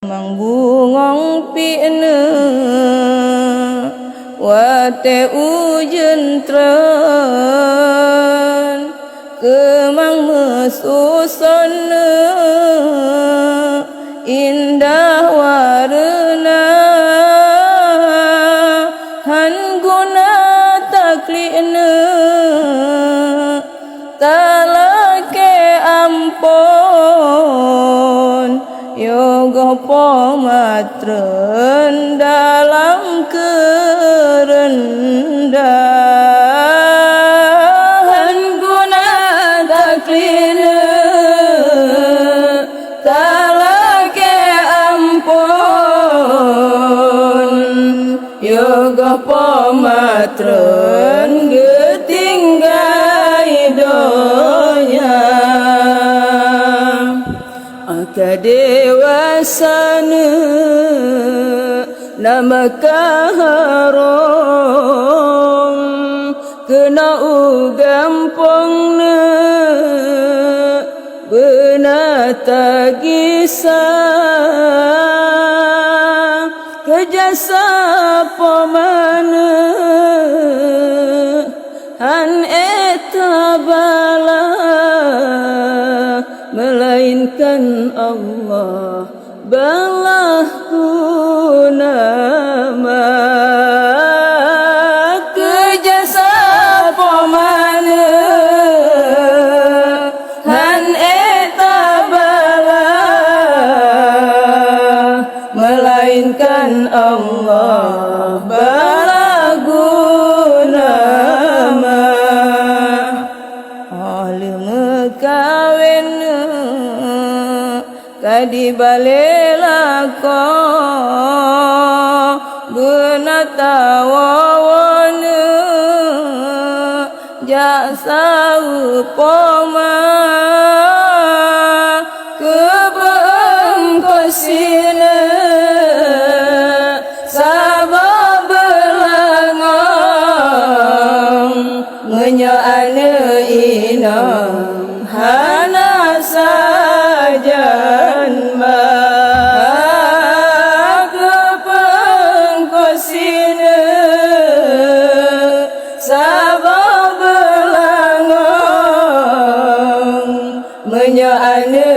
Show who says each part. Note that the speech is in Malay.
Speaker 1: Manggungong pina wate ujen tren kemang mesusun indah warna han guna taklina talake ampun yoga pomatren dalam kerendahan guna taklina talake ampun yoga pomatren getinggai donya kadewasana nama kaharom kena ugampongna benata gisah kejasa pomana han etabala melainkan Allah balahku nama kejasa pomana han etabala melainkan Allah balahku nama alim kawin kadi balela ko benata wawana jasa upama kebengkosina sabab belangang menyaana inang hana sajan kepengkosina sabab belangang menyaana